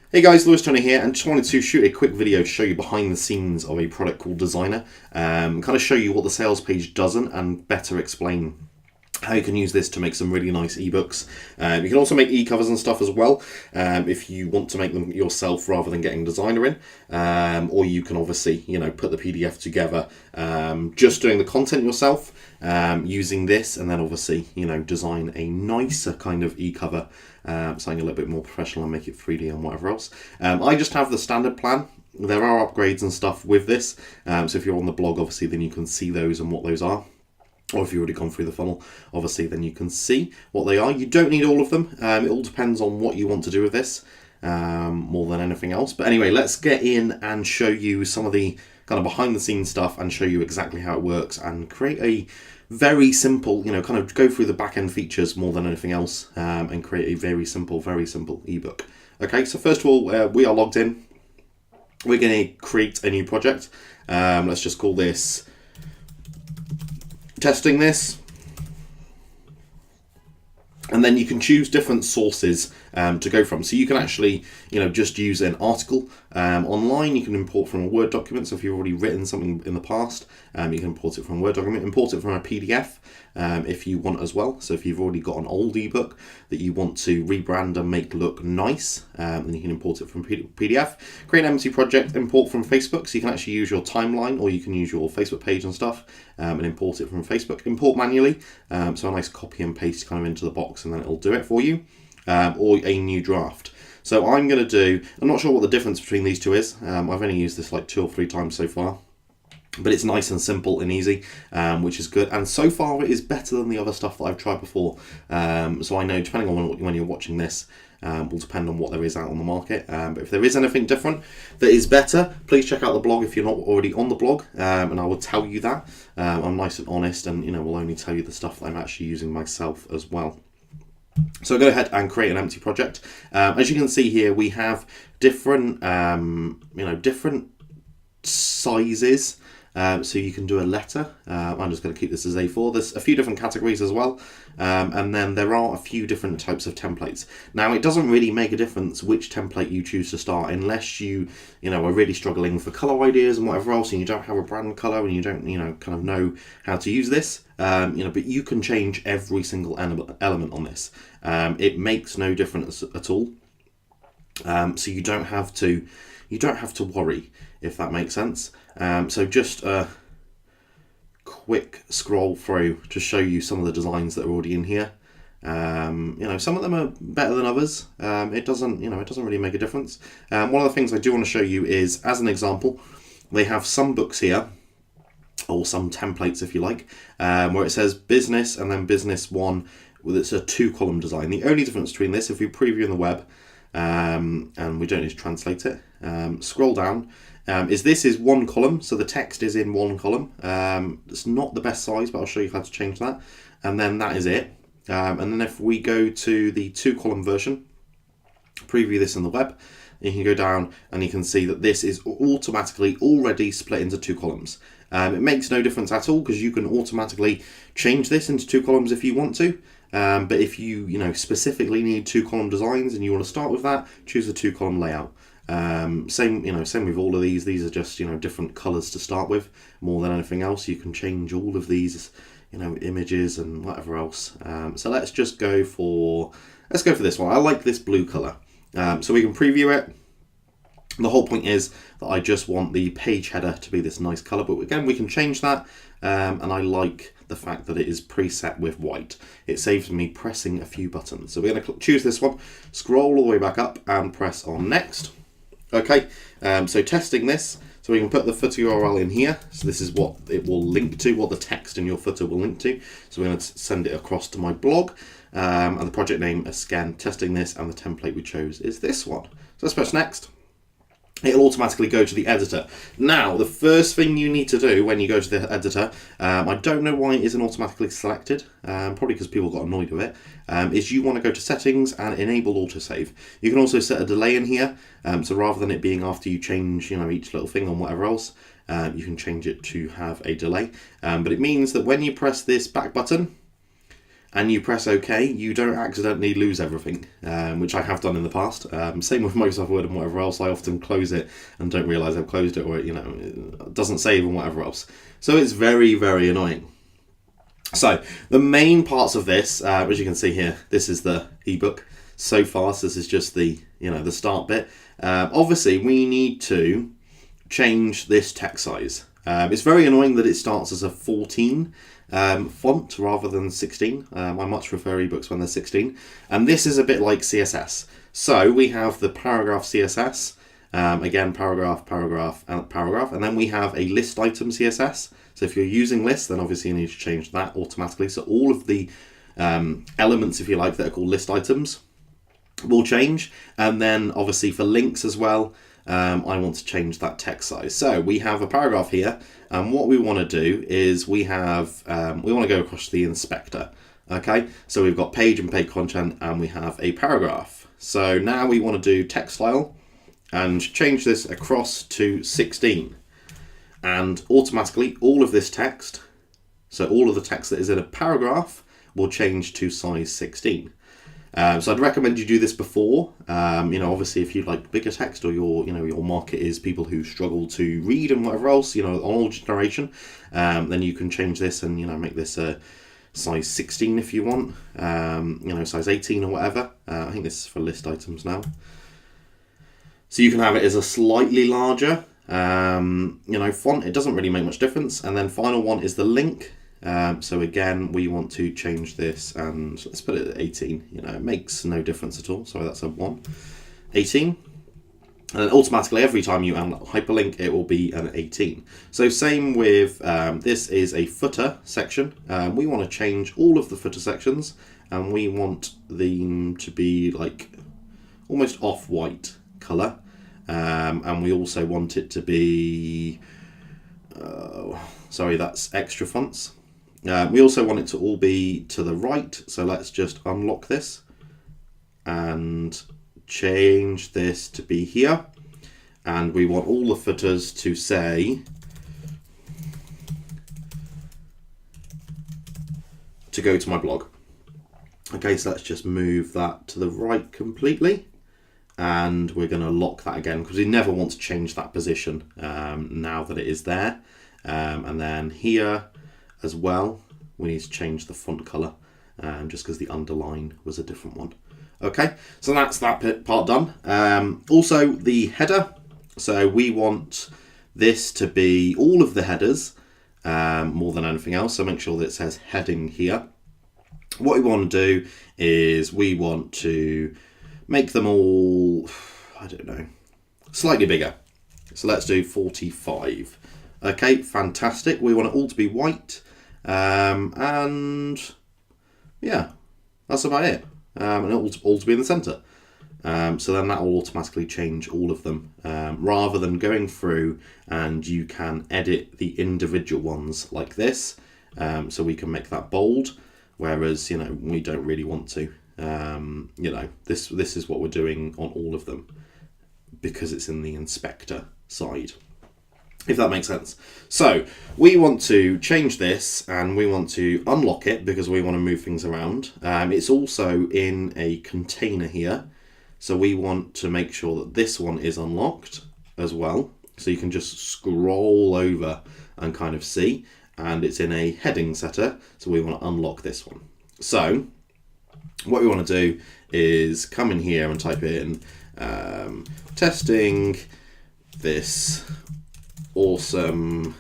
Hey guys, Lewis Tony here, and just wanted to shoot a quick video to show you behind the scenes of a product called Designrr. Kind of show you what the sales page doesn't and better explain how you can use this to make some really nice ebooks. You can also make e-covers and stuff as well if you want to make them yourself rather than getting Designrr in. Or you can obviously, put the PDF together just doing the content yourself using this, and then obviously, design a nicer kind of e-cover, something a little bit more professional and make it 3D and whatever else. I just have the standard plan. There are upgrades and stuff with this. So if you're on the blog, obviously, then you can see those and what those are. Or if you've already gone through the funnel, obviously, then you can see what they are. You don't need all of them. It all depends on what you want to do with this more than anything else. But anyway, let's get in and show you some of the kind of behind the scenes stuff and show you exactly how it works and create a very simple, kind of go through the back end features more than anything else and create a very simple ebook. Okay, so first of all, we are logged in. We're going to create a new project. Let's just call this testing this, and then you can choose different sources to go from. So you can actually, just use an article online. You can import from a Word document. So if you've already written something in the past, you can import it from a Word document, import it from a PDF if you want as well. So if you've already got an old ebook that you want to rebrand and make look nice, then you can import it from PDF. Create an empty project, import from Facebook. So you can actually use your timeline, or you can use your Facebook page and stuff and import it from Facebook. Import manually, so a nice copy and paste kind of into the box, and then it'll do it for you. Or a new draft. So I'm going to do, I'm not sure what the difference between these two is. I've only used this like 2 or 3 times so far, but it's nice and simple and easy, which is good. And so far it is better than the other stuff that I've tried before. So I know, depending on when you're watching this, will depend on what there is out on the market. But if there is anything different that is better, please check out the blog if you're not already on the blog, and I will tell you that. I'm nice and honest, and will only tell you the stuff that I'm actually using myself as well. So go ahead and create an empty project. As you can see here, we have different, different sizes. So you can do a letter. I'm just going to keep this as A4. There's a few different categories as well. And then there are a few different types of templates. Now, it doesn't really make a difference which template you choose to start unless you, are really struggling for color ideas and whatever else, and you don't have a brand color and you don't, kind of know how to use this. But you can change every single element on this. It makes no difference at all. So you don't have to worry, if that makes sense. So just a quick scroll through to show you some of the designs that are already in here. Some of them are better than others. It doesn't really make a difference. One of the things I do want to show you is, as an example, they have some books here, or some templates if you like, where it says business and then business 1. It's a 2-column design. The only difference between this, if we preview in the web, and we don't need to translate it, scroll down, is this is 1 column, so the text is in 1 column. It's not the best size, but I'll show you how to change that. And then that is it. And then if we go to the 2-column version, preview this in the web, you can go down and you can see that this is automatically already split into 2 columns. It makes no difference at all, because you can automatically change this into 2 columns if you want to. But if you specifically need 2-column designs and you want to start with that, choose the 2-column layout. Same with all of these. These are just different colors to start with more than anything else. You can change all of these images and whatever else. So let's go for this one. I like this blue color, so we can preview it. The whole point is that I just want the page header to be this nice color, but again, we can change that. And I like the fact that it is preset with white. It saves me pressing a few buttons. So we're going to choose this one, scroll all the way back up and press on next. Okay, so testing this. So we can put the footer URL in here. So this is what it will link to, what the text in your footer will link to. So we're going to send it across to my blog. And the project name is again testing this, and the template we chose is this one. So let's press next. It'll automatically go to the editor. Now, the first thing you need to do when you go to the editor, I don't know why it isn't automatically selected, probably because people got annoyed with it, is you want to go to settings and enable autosave. You can also set a delay in here, so rather than it being after you change each little thing on whatever else, you can change it to have a delay. But it means that when you press this back button, and you press OK, you don't accidentally lose everything, which I have done in the past. Same with Microsoft Word and whatever else. I often close it and don't realise I've closed it, or it doesn't save and whatever else. So it's very, very annoying. So the main parts of this, as you can see here, this is the ebook. So far, so this is just the the start bit. Obviously, we need to change this text size. It's very annoying that it starts as a 14 font rather than 16. I much prefer ebooks when they're 16. And this is a bit like CSS. So we have the paragraph CSS, again, paragraph, paragraph, and paragraph. And then we have a list item CSS. So if you're using lists, then obviously you need to change that automatically. So all of the elements, if you like, that are called list items will change. And then obviously for links as well, I want to change that text size. So we have a paragraph here, and what we want to do is we want to go across the inspector. Okay, so we've got page and page content, and we have a paragraph. So now we want to do text style and change this across to 16. And automatically all of this text, so all of the text that is in a paragraph, will change to size 16. So I'd recommend you do this before. Obviously, if you like bigger text, or your market is people who struggle to read and whatever else, on older generation, then you can change this and make this a size 16 if you want. Size 18 or whatever. I think this is for list items now. So you can have it as a slightly larger, font. It doesn't really make much difference. And then final one is the link. So again, we want to change this, and let's put it at 18. It makes no difference at all. So that's a 1. 18. And then automatically every time you add hyperlink, it will be an 18. So same with, this is a footer section. We want to change all of the footer sections, and we want them to be like almost off-white colour. And we also want it to be, that's extra fonts. We also want it to all be to the right, so let's just unlock this and change this to be here. And we want all the footers to say, to go to my blog. Okay, so let's just move that to the right completely. And we're going to lock that again, because we never want to change that position now that it is there. And then here as well, we need to change the font color, just because the underline was a different one. Okay, so that's that part done. Also the header. So we want this to be all of the headers more than anything else. So make sure that it says heading here. What we want to do is we want to make them all, slightly bigger. So let's do 45. Okay, fantastic. We want it all to be white. And yeah, that's about it. And it all to be in the center. So then that will automatically change all of them, rather than going through, and you can edit the individual ones like this. So we can make that bold, whereas, we don't really want to. This is what we're doing on all of them, because it's in the inspector side, if that makes sense. So we want to change this, and we want to unlock it because we want to move things around. It's also in a container here, so we want to make sure that this one is unlocked as well, so you can just scroll over and kind of see. And it's in a heading setter, so we want to unlock this one. So what we want to do is come in here and type in testing this awesome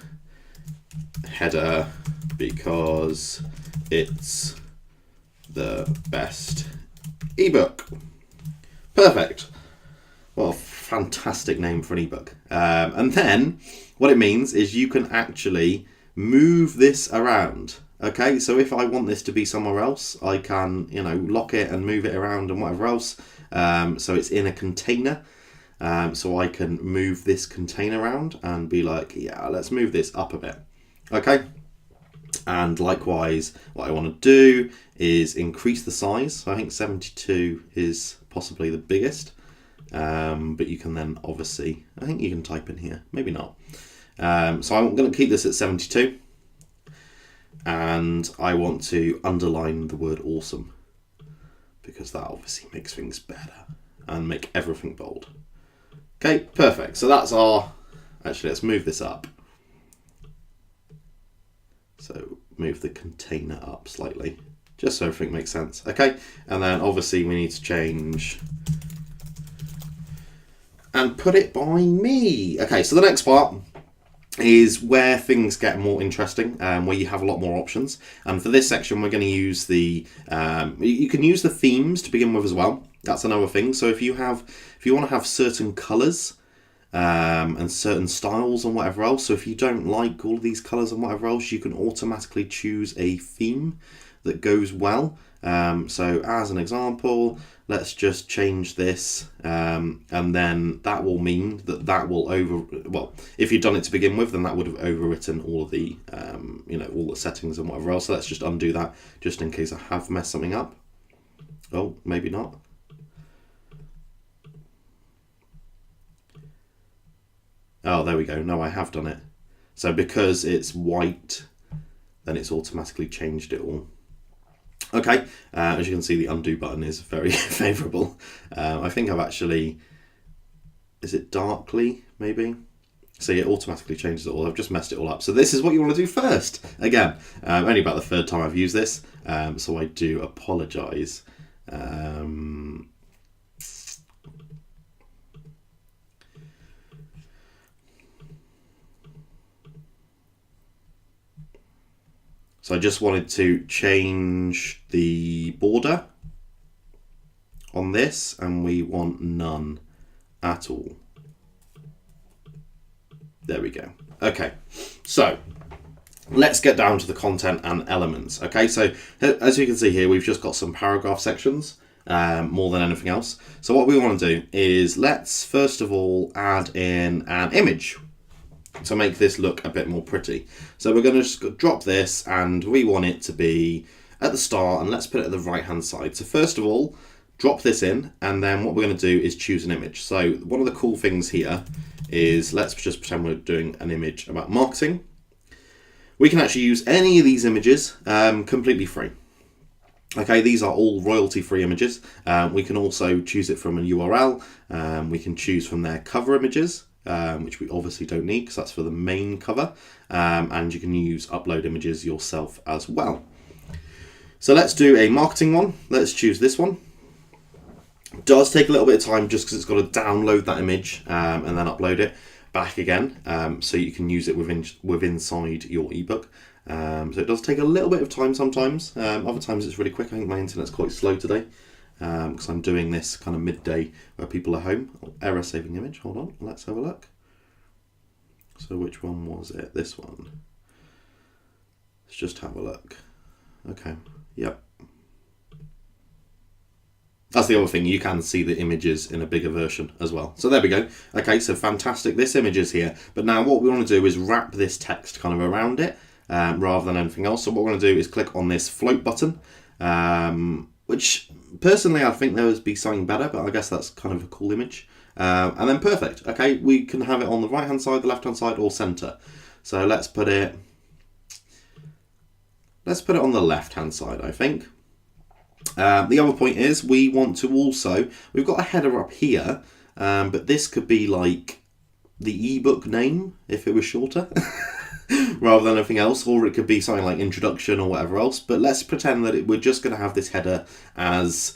header because it's the best ebook. Perfect. Well, fantastic name for an ebook. And then what it means is you can actually move this around. Okay, so if I want this to be somewhere else, I can, lock it and move it around and whatever else. So it's in a container. So I can move this container around and be like, yeah, let's move this up a bit. Okay. And likewise, what I want to do is increase the size. So I think 72 is possibly the biggest. But you can then obviously, I think you can type in here, maybe not. So I'm going to keep this at 72. and I want to underline the word awesome, because that obviously makes things better, and make everything bold. Okay, perfect. So that's our, actually let's move this up. So move the container up slightly, just so everything makes sense. Okay, and then obviously we need to change and put it by me. Okay, so the next part is where things get more interesting, where you have a lot more options. And for this section, we're going to use the, you can use the themes to begin with as well. That's another thing. So if you want to have certain colours and certain styles and whatever else, so if you don't like all of these colours and whatever else, you can automatically choose a theme that goes well. So as an example, let's just change this, and then that will mean that will well, if you'd done it to begin with, then that would have overwritten all of the, all the settings and whatever else. So let's just undo that, just in case I have messed something up. Oh, maybe not. Oh, there we go. No, I have done it. So because it's white, then it's automatically changed it all. Okay, as you can see, the undo button is very favourable. I think I've actually, is it darkly maybe? So it automatically changes it all. I've just messed it all up. So this is what you want to do first. Again, only about the third time I've used this, so I do apologise. So I just wanted to change the border on this, and we want none at all. There we go. Okay, so let's get down to the content and elements. Okay, so as you can see here, we've just got some paragraph sections more than anything else. So what we want to do is let's first of all add in an image to make this look a bit more pretty. So we're going to just drop this, and we want it to be at the start, and let's put it at the right hand side. So first of all, drop this in, and then what we're going to do is choose an image. So one of the cool things here is, let's just pretend we're doing an image about marketing. We can actually use any of these images completely free. Okay, these are all royalty-free images. We can also choose it from a URL. We can choose from their cover images, which we obviously don't need because that's for the main cover, and you can use upload images yourself as well. So let's do a marketing one. Let's choose this one. It does take a little bit of time just because it's got to download that image and then upload it back again, so you can use it inside your ebook. So it does take a little bit of time sometimes. Other times it's really quick. I think my internet's quite slow today, because I'm doing this kind of midday where people are home. Error saving image. Hold on, let's have a look. So which one was it? This one. Let's just have a look. Okay, yep. That's the other thing, you can see the images in a bigger version as well. So there we go. Okay, so fantastic. This image is here. But now what we want to do is wrap this text kind of around it rather than anything else. So what we're going to do is click on this float button, which personally I think there would be something better, but I guess that's kind of a cool image. And then perfect. Okay, we can have it on the right hand side, the left hand side, or center. So let's put it on the left hand side, I think. The other point is we want to also, we've got a header up here, but this could be like the ebook name if it was shorter rather than anything else, or it could be something like introduction or whatever else. But let's pretend that we're just going to have this header as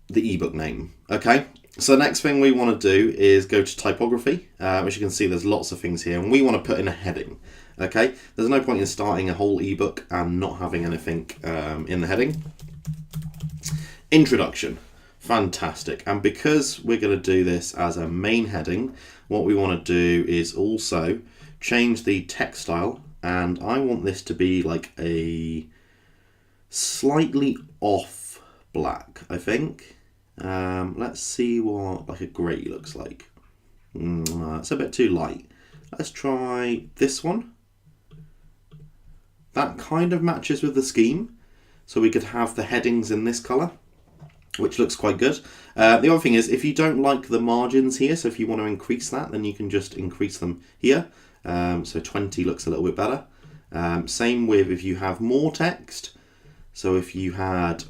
the ebook name. Okay, so the next thing we want to do is go to typography. As you can see, there's lots of things here, and we want to put in a heading. Okay, there's no point in starting a whole ebook and not having anything in the heading. Introduction, fantastic. And because we're going to do this as a main heading, what we want to do is also change the text style, and I want this to be like a slightly off black, I think. Let's see what like a grey looks like. It's a bit too light. Let's try this one. That kind of matches with the scheme, so we could have the headings in this colour, which looks quite good. The other thing is, if you don't like the margins here, so if you want to increase that, then you can just increase them here. So 20 looks a little bit better. Same with if you have more text. So if you had,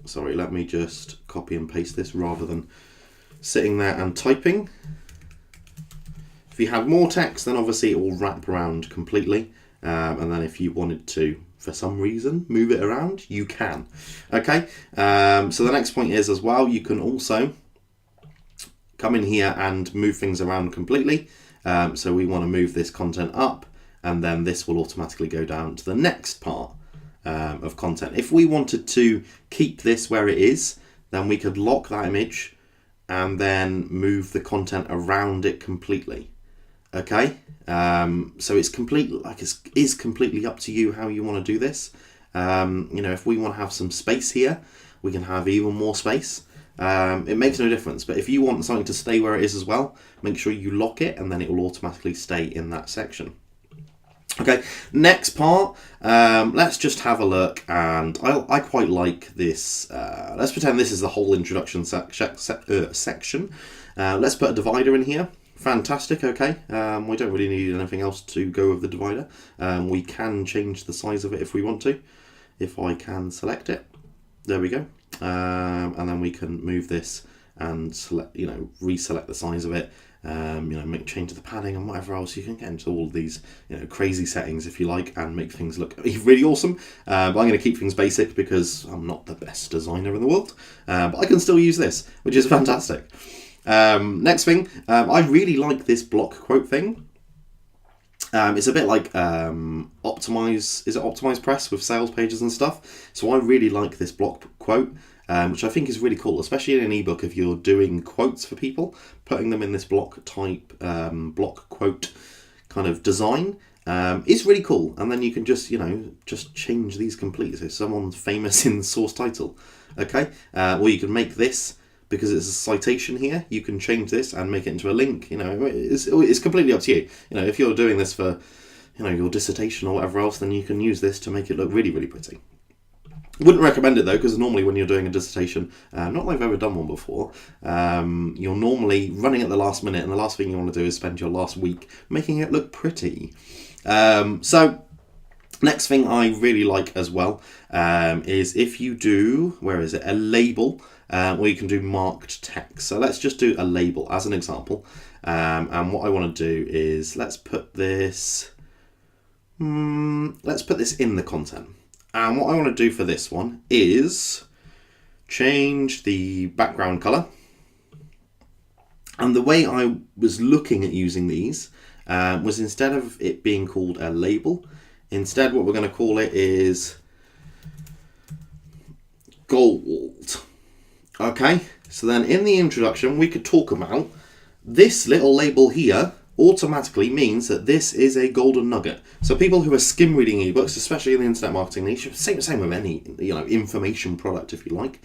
sorry, let me just copy and paste this rather than sitting there and typing. If you have more text, then obviously it will wrap around completely. And then if you wanted to, for some reason, move it around, you can. Okay, so the next point is as well, you can also come in here and move things around completely. So we want to move this content up, and then this will automatically go down to the next part of content. If we wanted to keep this where it is, then we could lock that image and then move the content around it completely. Okay, so it's completely up to you how you want to do this. You know, if we want to have some space here, we can have even more space. It makes no difference, but if you want something to stay where it is as well, make sure you lock it and then it will automatically stay in that section. Okay, next part, let's just have a look, and I quite like this. Let's pretend this is the whole introduction section. Let's put a divider in here. Fantastic, okay. We don't really need anything else to go with the divider. We can change the size of it if we want to. If I can select it, there we go. And then we can move this and select, you know, reselect the size of it. You know, make change the padding and whatever else. You can get into all of these, you know, crazy settings if you like, and make things look really awesome. But I'm going to keep things basic because I'm not the best designer in the world. But I can still use this, which is fantastic. Next thing, I really like this block quote thing. It's a bit like Optimize Press with sales pages and stuff. So I really like this block quote, which I think is really cool, especially in an ebook if you're doing quotes for people, putting them in this block type, block quote kind of design. Is really cool, and then you can just, you know, just change these completely. So someone's famous in the source title, okay, or you can make this. Because it's a citation here, you can change this and make it into a link. You know, it's completely up to you. You know, if you're doing this for, you know, your dissertation or whatever else, then you can use this to make it look really, really pretty. Wouldn't recommend it though, because normally when you're doing a dissertation, not that I've ever done one before, you're normally running at the last minute, and the last thing you want to do is spend your last week making it look pretty. So next thing I really like as well is if you do, where is it, a label. Or you can do marked text. So let's just do a label as an example. And what I want to do is let's put this in the content. And what I want to do for this one is change the background color. And the way I was looking at using these was, instead of it being called a label, instead what we're going to call it is gold. Okay, so then in the introduction, we could talk about this little label here automatically means that this is a golden nugget. So people who are skim reading ebooks, especially in the internet marketing niche, same with any, you know, information product if you like,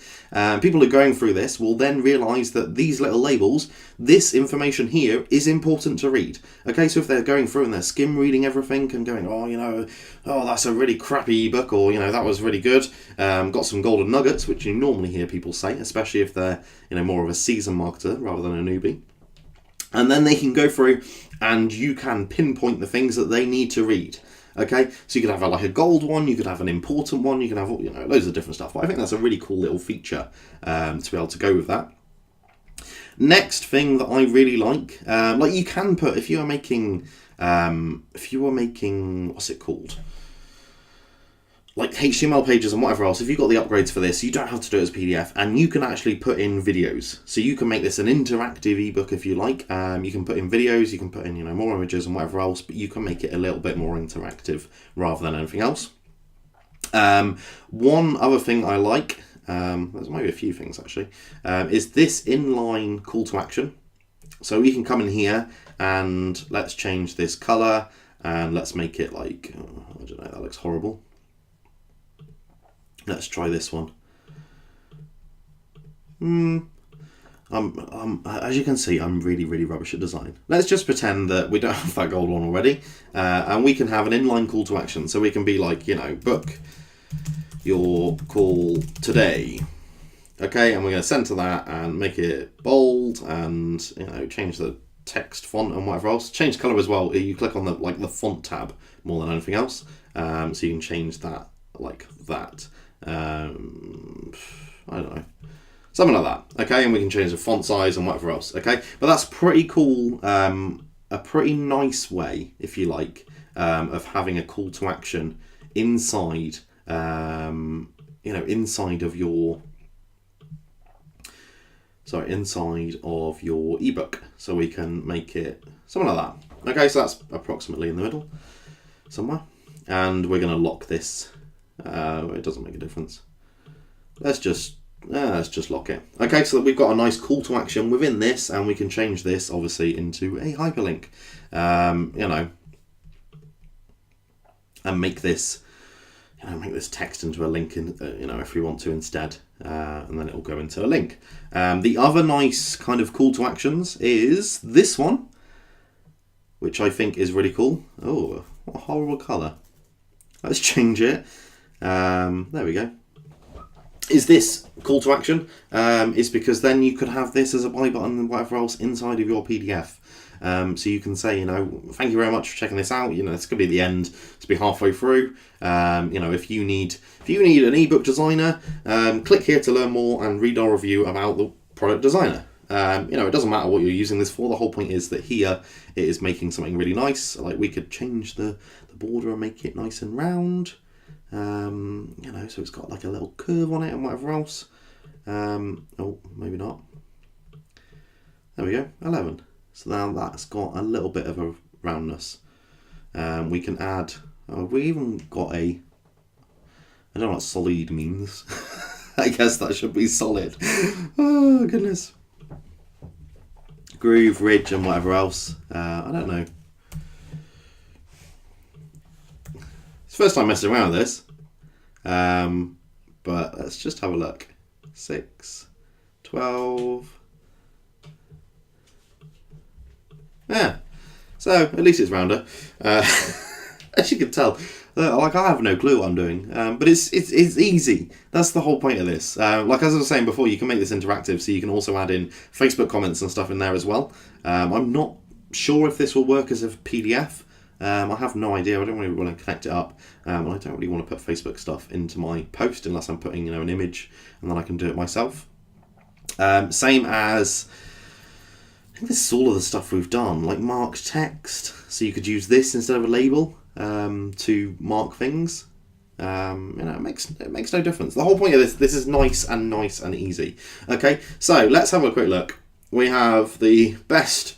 people who are going through this will then realize that these little labels, this information here is important to read. Okay, so if they're going through and they're skim reading everything and going, oh, you know, oh, that's a really crappy ebook, or, you know, that was really good, got some golden nuggets, which you normally hear people say, especially if they're, you know, more of a seasoned marketer rather than a newbie. And then they can go through and you can pinpoint the things that they need to read. Okay, so you could have like a gold one, you could have an important one, you can have, you know, loads of different stuff. But I think that's a really cool little feature to be able to go with that. Next thing that I really like you can put, if you are making, what's it called? Like HTML pages and whatever else, if you've got the upgrades for this, you don't have to do it as a PDF, and you can actually put in videos. So you can make this an interactive ebook if you like. You can put in videos, you can put in, you know, more images and whatever else, but you can make it a little bit more interactive rather than anything else. One other thing I like, there's maybe a few things actually, is this inline call to action. So we can come in here and let's change this color and let's make it like, oh, I don't know, that looks horrible. Let's try this one. As you can see, I'm really, really rubbish at design. Let's just pretend that we don't have that gold one already, and we can have an inline call to action. So we can be like, you know, book your call today. Okay, and we're going to center that and make it bold and, you know, change the text font and whatever else. Change colour as well. You click on the font tab more than anything else. So you can change that like that. I don't know. Something like that, okay? And we can change the font size and whatever else, okay? But that's pretty cool, a pretty nice way, if you like, of having a call to action inside, inside of your ebook. So we can make it something like that. Okay, so that's approximately in the middle somewhere. And we're going to lock this. It doesn't make a difference. Let's just lock it. Okay, so we've got a nice call to action within this, and we can change this obviously into a hyperlink, and make this text into a link, if we want to instead, and then it will go into a link. The other nice kind of call to actions is this one, which I think is really cool. Oh, what a horrible colour. Let's change it. There we go. Is this call to action? Is because then you could have this as a buy button and whatever else inside of your PDF. So you can say, thank you very much for checking this out. It's going to be the end. It's be halfway through. If you need an ebook designer, click here to learn more and read our review about the product designer. It doesn't matter what you're using this for. The whole point is that here it is making something really nice. Like we could change the border and make it nice and round. So it's got like a little curve on it and whatever else. Oh, maybe not. There we go, 11. So now that's got a little bit of a roundness. We can add, we even got I don't know what solid means. I guess that should be solid. Oh, goodness. Groove, ridge, and whatever else. I don't know. It's the first time messing around with this. But let's just have a look. 6, 12. Yeah. So at least it's rounder. As you can tell, I have no clue what I'm doing. But it's easy. That's the whole point of this. Like as I was saying before, you can make this interactive, so you can also add in Facebook comments and stuff in there as well. I'm not sure if this will work as a PDF. I have no idea. I don't really want to connect it up. I don't really want to put Facebook stuff into my post unless I'm putting an image, and then I can do it myself. Same as, I think this is all of the stuff we've done, like marked text. So you could use this instead of a label to mark things. It makes no difference. The whole point of this is nice and easy. Okay, so let's have a quick look. We have the best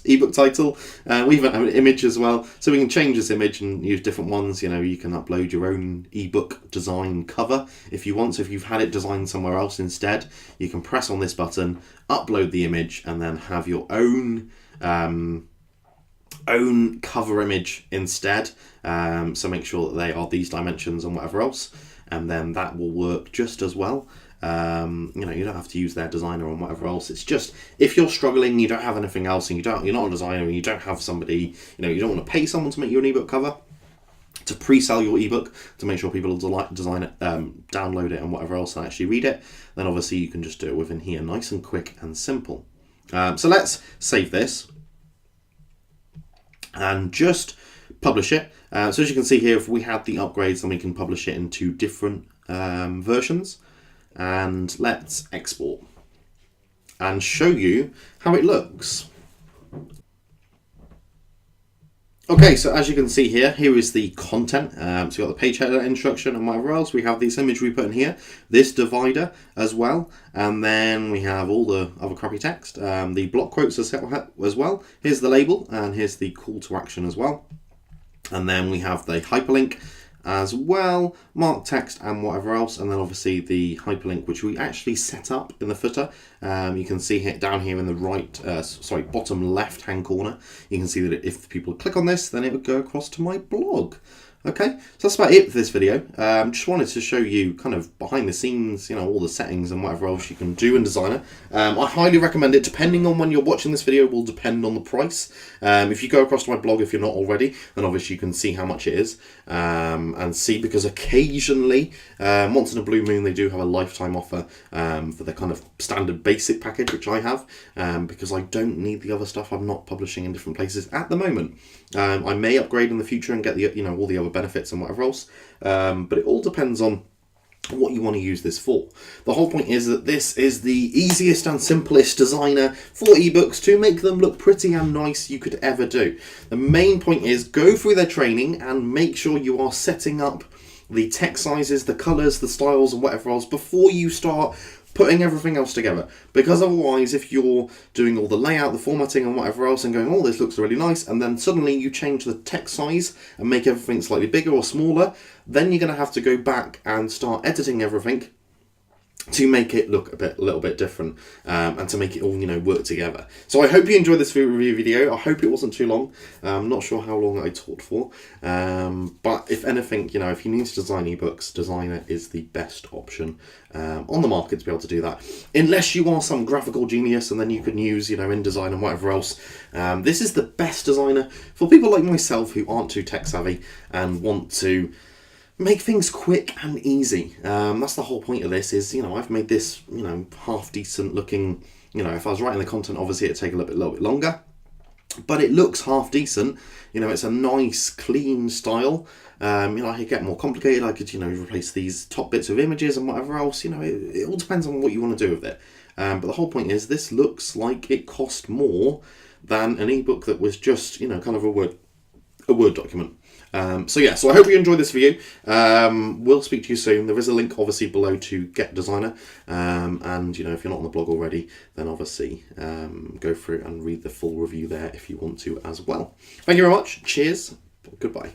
ebook title. We even have an image as well, so we can change this image and use different ones. You can upload your own ebook design cover if you want. So if you've had it designed somewhere else instead, you can press on this button, upload the image, and then have your own cover image instead. So make sure that they are these dimensions and whatever else, and then that will work just as well. You don't have to use their designer and whatever else. It's just if you're struggling, you don't have anything else, and you're not a designer, and you don't have somebody, you don't want to pay someone to make you an ebook cover, to pre-sell your ebook, to make sure people will design it, download it, and whatever else, and actually read it. Then obviously you can just do it within here, nice and quick and simple. So let's save this and just publish it. So as you can see here, if we had the upgrades, then we can publish it into different versions. And let's export and show you how it looks. Okay, so as you can see here is the content. So you've got the page header instruction and whatever else. We have this image we put in here, this divider as well, and then we have all the other crappy text, the block quotes as well. Here's the label, and here's the call to action as well. And then we have the hyperlink as well, mark text and whatever else, and then obviously the hyperlink, which we actually set up in the footer. You can see it down here in the bottom left hand corner. You can see that if people click on this, then it would go across to my blog. Okay, so that's about it for this video. Just wanted to show you kind of behind the scenes, all the settings and whatever else you can do in Designrr. I highly recommend it. Depending on when you're watching this video will depend on the price. If you go across to my blog, if you're not already, then obviously you can see how much it is and see, because occasionally, once in a blue moon, they do have a lifetime offer for the kind of standard basic package, which I have, because I don't need the other stuff. I'm not publishing in different places at the moment. I may upgrade in the future and get the all the other benefits and whatever else, but it all depends on what you want to use this for. The whole point is that this is the easiest and simplest Designrr for ebooks to make them look pretty and nice you could ever do. The main point is go through their training and make sure you are setting up the text sizes, the colours, the styles and whatever else before you start putting everything else together, because otherwise if you're doing all the layout, the formatting and whatever else and going, oh, this looks really nice, and then suddenly you change the text size and make everything slightly bigger or smaller, then you're going to have to go back and start editing everything to make it look a little bit different, and to make it all work together. So I hope you enjoyed this review video. I hope it wasn't too long. I'm not sure how long I talked for, but if anything, if you need to design ebooks, Designrr is the best option on the market to be able to do that, unless you are some graphical genius and then you can use InDesign and whatever else. This is the best Designrr for people like myself who aren't too tech savvy and want to make things quick and easy. That's the whole point of this is, I've made this, half decent looking, if I was writing the content, obviously it'd take a little bit longer, but it looks half decent. It's a nice, clean style. I could get more complicated. I could, replace these top bits with images and whatever else. It all depends on what you want to do with it. But the whole point is this looks like it cost more than an ebook that was just, kind of a Word document. So I hope you enjoyed this video. We'll speak to you soon. There is a link obviously below to get Designrr, and if you're not on the blog already, then obviously go through and read the full review there if you want to as well. Thank you very much. Cheers. Goodbye.